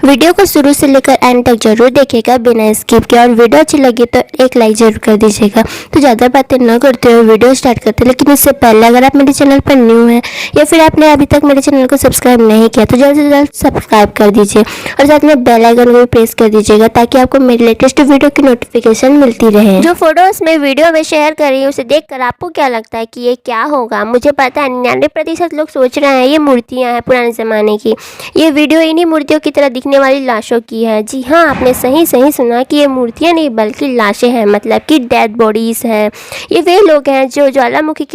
Video को शुरू से लेकर एंड तक जरूर देखिएगा बिना स्किप किए, और वीडियो अच्छी लगी तो एक लाइक जरूर कर दीजिएगा। तो ज़्यादा बातें न करते हुए वीडियो स्टार्ट करते हैं, लेकिन इससे पहले अगर आप मेरे चैनल पर न्यू हैं या फिर आपने अभी तक मेरे चैनल को सब्सक्राइब नहीं किया तो जल्द से जल्द सब्सक्राइब कर दीजिए और साथ में बेल आइकन को भी प्रेस कर दीजिएगा ताकि आपको मेरी लेटेस्ट वीडियो की नोटिफिकेशन मिलती रहे। जो फोटोज मैं वीडियो में शेयर कर रही हूँ उसे देखकर आपको क्या लगता है कि ये क्या होगा? मुझे पता है 99% लोग सोच रहे हैं ये मूर्तियाँ हैं पुराने ज़माने की। ये वीडियो इन्हीं मूर्तियों की तरह दिखने वाली लाशों की है। जी हाँ, आपने सही सुना कि ये मूर्तियाँ नहीं बल्कि लाशें हैं, मतलब कि डेड बॉडीज़ हैं। ये वे लोग हैं जो ज्वालामुखी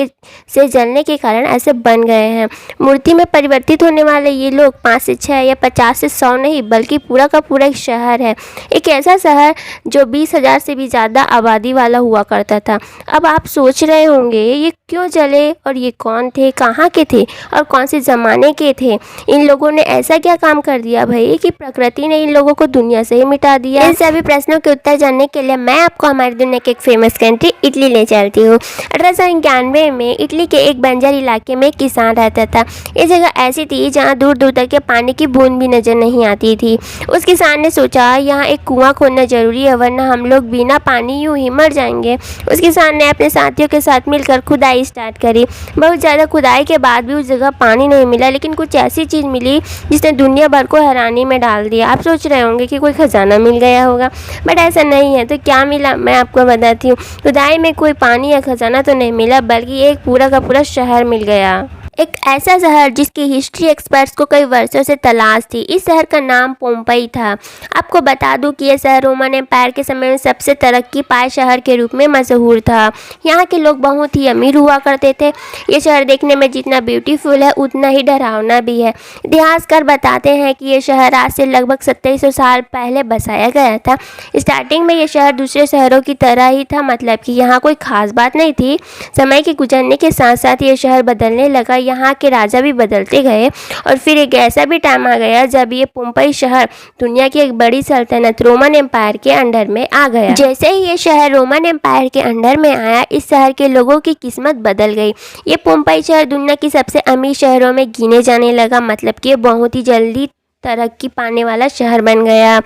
से जलने के कारण ऐसे बन गए हैं। मूर्ति में परिवर्तित होने वाले ये लोग 5 से 6 या 50 से 100 नहीं बल्कि पूरा का पूरा एक शहर है। एक ऐसा शहर जो 20,000 से भी ज़्यादा आबादी वाला हुआ करता था। अब आप सोच रहे होंगे ये क्यों जले और ये कौन थे, कहाँ के थे और कौन से ज़माने के थे? इन लोगों ने ऐसा क्या काम कर दिया भाई कि प्रकृति ने इन लोगों को दुनिया से ही मिटा दिया? इन सभी प्रश्नों के उत्तर जानने के लिए मैं आपको हमारी दुनिया की एक फेमस कंट्री इटली ले चलती हूँ। 1891 में इटली के एक बंजर इलाके में एक किसान रहता था। ये जगह ऐसी थी जहाँ दूर दूर तक के पानी की बूंद भी नजर नहीं आती थी। उस किसान ने सोचा यहाँ एक कुआं खोदना जरूरी है, वरना हम लोग बिना पानी यूं ही मर जाएंगे। उस किसान ने अपने साथियों के साथ मिलकर खुदाई स्टार्ट करी। बहुत ज़्यादा खुदाई के बाद भी उस जगह पानी नहीं मिला, लेकिन कुछ ऐसी चीज़ मिली जिसने दुनिया भर को हैरानी में डाल दिया। आप सोच रहे होंगे कि कोई खजाना मिल गया होगा, बट ऐसा नहीं है। तो क्या मिला मैं आपको बताती हूँ। खुदाई में कोई पानी या खजाना तो नहीं मिला, बल्कि एक पूरा का पूरा शहर मिल गया। एक ऐसा शहर जिसकी हिस्ट्री एक्सपर्ट्स को कई वर्षों से तलाश थी। इस शहर का नाम पोम्पई था। आपको बता दूं कि यह शहर रोमन एम्पायर के समय में सबसे तरक्की पाए शहर के रूप में मशहूर था। यहाँ के लोग बहुत ही अमीर हुआ करते थे। ये शहर देखने में जितना ब्यूटीफुल है उतना ही डरावना भी है। इतिहासकार बताते हैं कि यह शहर आज से लगभग 2700 साल पहले बसाया गया था। स्टार्टिंग में यह शहर दूसरे शहरों की तरह ही था, मतलब कि यहाँ कोई खास बात नहीं थी। समय के गुजरने के साथ साथ ये शहर बदलने लगा। यहाँ के राजा भी बदलते गए और फिर एक ऐसा भी टाइम आ गया जब ये पोम्पई शहर दुनिया की एक बड़ी सल्तनत रोमन एम्पायर के अंडर में आ गया। जैसे ही ये शहर रोमन एम्पायर के अंडर में आया, इस शहर के लोगों की किस्मत बदल गई। ये पोम्पई शहर दुनिया की सबसे अमीर शहरों में गिने जाने लगा, मतलब कि ये बहुत ही जल्दी तरक्की पाने वाला शहर बन गया।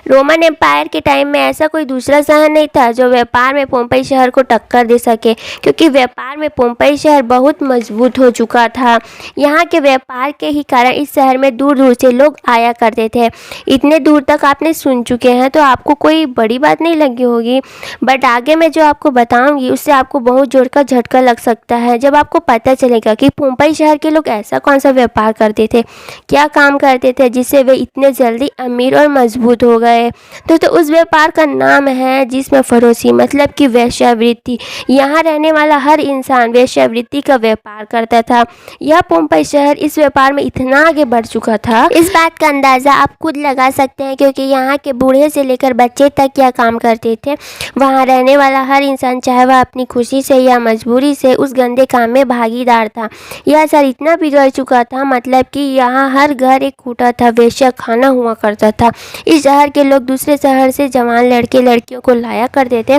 रोमन एम्पायर के टाइम में ऐसा कोई दूसरा शहर नहीं था जो व्यापार में पोम्पई शहर को टक्कर दे सके, क्योंकि व्यापार में पोम्पई शहर बहुत मजबूत हो चुका था। यहाँ के व्यापार के ही कारण इस शहर में दूर दूर से लोग आया करते थे। इतने दूर तक आपने सुन चुके हैं तो आपको कोई बड़ी बात नहीं लगी होगी, बट आगे मैं जो आपको बताऊंगी उससे आपको बहुत जोर का झटका लग सकता है जब आपको पता चलेगा कि पोम्पई शहर के लोग ऐसा कौन सा व्यापार करते थे, क्या काम करते थे जिससे वे इतने जल्दी अमीर और मजबूत हो गए। तो उस व्यापार का नाम है जिसमें फरोशी, मतलब कि वेश्यावृत्ति। यहाँ रहने वाला हर इंसान वेश्यावृत्ति का व्यापार करता था। यह पोम्पई शहर इस व्यापार में इतना आगे बढ़ चुका था, इस बात का अंदाजा आप खुद लगा सकते हैं, क्योंकि यहाँ के बूढ़े से लेकर बच्चे तक क्या काम करते थे। वहाँ रहने वाला हर इंसान, चाहे वह अपनी खुशी से या मजबूरी से, उस गंदे काम में भागीदार था। यह शहर इतना बिगड़ चुका था, मतलब कि यहाँ हर घर एक खूटा था, वेश्या खाना हुआ करता था। इस शहर के लोग दूसरे शहर से जवान लड़के लड़कियों को लाया करते थे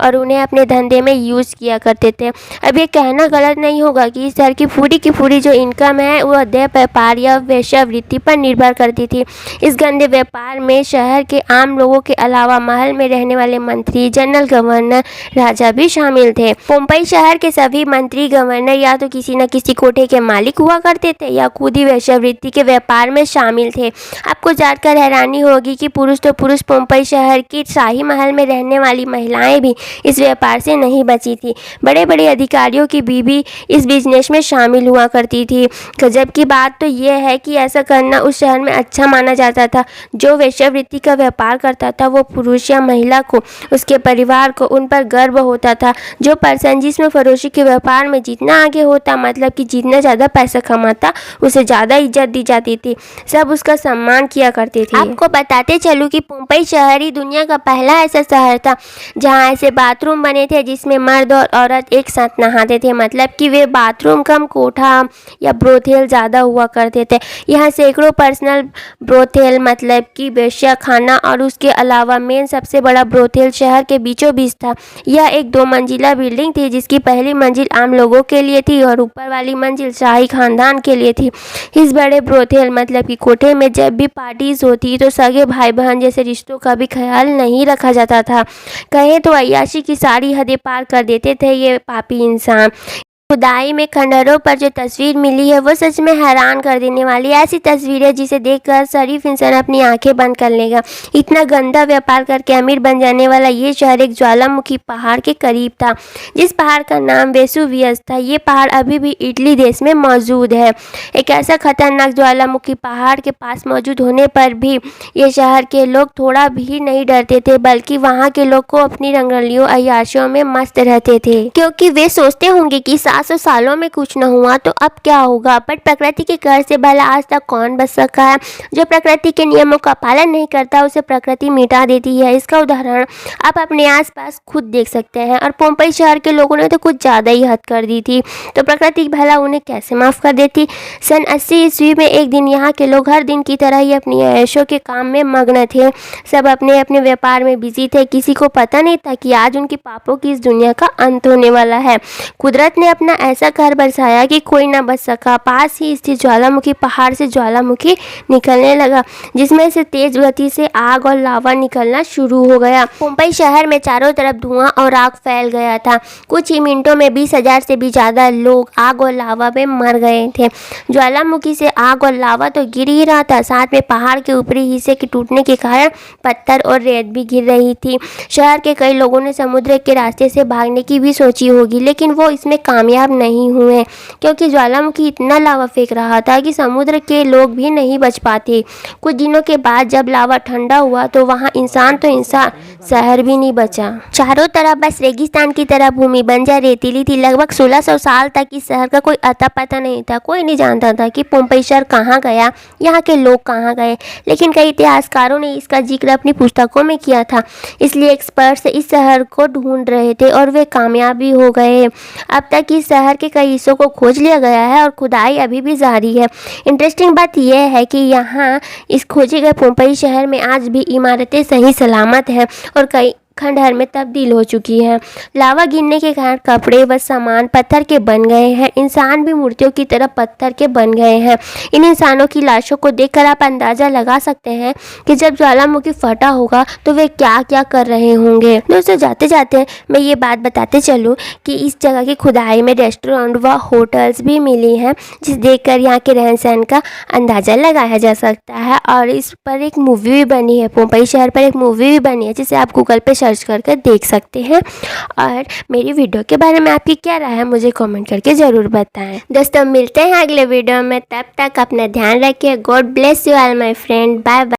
और उन्हें अपने धंधे में यूज़ किया करते थे। अब ये कहना गलत नहीं होगा कि इस शहर की पूरी जो इनकम है वह देह व्यापार या वेश्यावृत्ति पर निर्भर करती थी। इस गंदे व्यापार में शहर के आम लोगों के अलावा महल में रहने वाले मंत्री, जनरल, गवर्नर, राजा भी शामिल थे। पोम्पई शहर के सभी मंत्री, गवर्नर या तो किसी न किसी कोठे के मालिक हुआ करते थे या खुद ही वेश्यावृत्ति के व्यापार में शामिल थे। आपको जानकर हैरानी होगी कि पुरुष तो पुरुष, पोम्पई शहर के शाही महल में रहने वाली महिलाएं भी इस व्यापार से नहीं बची थी। बड़े बड़े अधिकारियों की बीवी इस बिजनेस में शामिल हुआ करती थी। गजब की बात तो यह है कि ऐसा करना उस शहर में अच्छा माना जाता था। जो वेश्यावृत्ति का व्यापार करता था वो पुरुष या महिला को, उसके परिवार को उन पर गर्व होता था। जो पर्सन जिसमें फरोशी के व्यापार में जितना आगे होता, मतलब कि जितना ज़्यादा पैसा कमाता, उसे ज़्यादा इज्जत दी जाती थी, सब उसका सम्मान किया करते थे। आपको बताते चलूं कि पोम्पई शहर ही दुनिया का पहला ऐसा शहर था जहां ऐसे बाथरूम बने थे जिसमें मर्द और औरत एक साथ नहाते थे, मतलब कि वे बाथरूम कम कोठा या ब्रोथेल ज़्यादा हुआ करते थे। यहाँ सैकड़ों पर्सनल ब्रोथेल, मतलब कि वेश्या खाना, और उसके अलावा मेन सबसे बड़ा ब्रोथेल शहर के बीचों बीच था। यह एक 2 मंजिला बिल्डिंग थी जिसकी पहली मंजिल आम लोगों के लिए थी और ऊपर वाली मंजिल शाही खानदान के लिए थी। इस बड़े ब्रोथेल, मतलब कि कोठे में जब भी पार्टीज होती तो सगे भाई बहन जैसे रिश्तों का भी ख्याल नहीं रखा जाता था। कहें तो अय्याशी की सारी हदें पार कर देते थे ये पापी इंसान। खुदाई में खंडहरों पर जो तस्वीर मिली है वो सच में हैरान कर देने वाली ऐसी तस्वीर है जिसे देखकर शरीफ इंसान अपनी आंखें बंद कर लेगा। इतना गंदा व्यापार करके अमीर बन जाने वाला ये शहर एक ज्वालामुखी पहाड़ के करीब था, जिस पहाड़ का नाम वेसुवियस था। ये पहाड़ अभी भी इटली देश में मौजूद है। एक ऐसा खतरनाक ज्वालामुखी पहाड़ के पास मौजूद होने पर भी ये शहर के लोग थोड़ा भी नहीं डरते थे, बल्कि वहाँ के लोग को अपनी रंगरलियों अय्याशियों में मस्त रहते थे, क्योंकि वे सोचते होंगे कि 700 सालों में कुछ न हुआ तो अब क्या होगा। बट प्रकृति के कहर से भला आज तक कौन बच सका है। जो प्रकृति के नियमों का पालन नहीं करता उसे प्रकृति मिटा देती है। इसका उदाहरण आप अपने आसपास खुद देख सकते हैं। और पोम्पई शहर के लोगों ने तो कुछ ज़्यादा ही हद कर दी थी, तो प्रकृति भला उन्हें कैसे माफ़ कर देती। सन 80 ईस्वी में एक दिन यहाँ के लोग हर दिन की तरह ही अपनी ऐशों के काम में मग्न थे। सब अपने अपने व्यापार में बिजी थे। किसी को पता नहीं था कि आज उनके पापों की इस दुनिया का अंत होने वाला है। कुदरत ने अपना ऐसा कहर बरसाया कि कोई ना बच सका। पास ही स्थित ज्वालामुखी पहाड़ से ज्वालामुखी निकलने लगा, जिसमें से तेज गति से आग और लावा निकलना शुरू हो गया। पोम्पई शहर में चारों तरफ धुआं और आग फैल गया था। कुछ ही मिनटों में 20,000 से भी ज़्यादा लोग आग और लावा में मर गए थे। ज्वालामुखी से आग और लावा तो गिर ही रहा था, साथ में पहाड़ के ऊपरी हिस्से के टूटने के कारण पत्थर और रेत भी गिर रही थी। शहर के कई लोगों ने समुद्र के रास्ते से भागने की भी सोची होगी, लेकिन वो इसमें कामयाब नहीं हुए, क्योंकि ज्वालामुखी इतना लावा फेंक रहा था कि समुद्र के लोग भी नहीं बच पाते। कुछ दिनों के बाद जब लावा ठंडा हुआ तो वहाँ इंसान तो इंसान, शहर भी नहीं बचा। चारों तरफ बस रेगिस्तान की तरह भूमि बंजर रेतीली थी। लगभग 1600 साल तक इस शहर का कोई अता पता नहीं था। कोई नहीं जानता था कि पोम्पई शहर कहाँ गया, यहाँ के लोग कहाँ गए। लेकिन कई इतिहासकारों ने इसका जिक्र अपनी पुस्तकों में किया था, इसलिए एक्सपर्ट्स इस शहर को ढूंढ रहे थे और वे कामयाब भी हो गए। अब तक इस शहर के कई हिस्सों को खोज लिया गया है और खुदाई अभी भी जारी है। इंटरेस्टिंग बात यह है कि यहाँ इस खोजे गए पोम्पई शहर में आज भी इमारतें सही सलामत हैं और कई खंडहर में तब्दील हो चुकी है। लावा गिरने के कारण कपड़े व सामान पत्थर के बन गए हैं। इंसान भी मूर्तियों की तरह पत्थर के बन गए हैं। इन इंसानों की लाशों को देखकर आप अंदाज़ा लगा सकते हैं कि जब ज्वालामुखी फटा होगा तो वे क्या क्या कर रहे होंगे। दोस्तों, जाते जाते मैं ये बात बताते चलूँ कि इस जगह की खुदाई में रेस्टोरेंट व होटल्स भी मिली हैं, जिस देखकर यहाँ के रहन सहन का अंदाज़ा लगाया जा सकता है। और इस पर एक मूवी भी बनी है, पोम्पई शहर पर एक मूवी भी बनी है, जिसे आप गूगल पे सर्च करके देख सकते हैं। और मेरी वीडियो के बारे में आपकी क्या राय है मुझे कमेंट करके ज़रूर बताएं। दोस्तों, मिलते हैं अगले वीडियो में, तब तक अपना ध्यान रखिए। God bless you all my friend. Bye bye.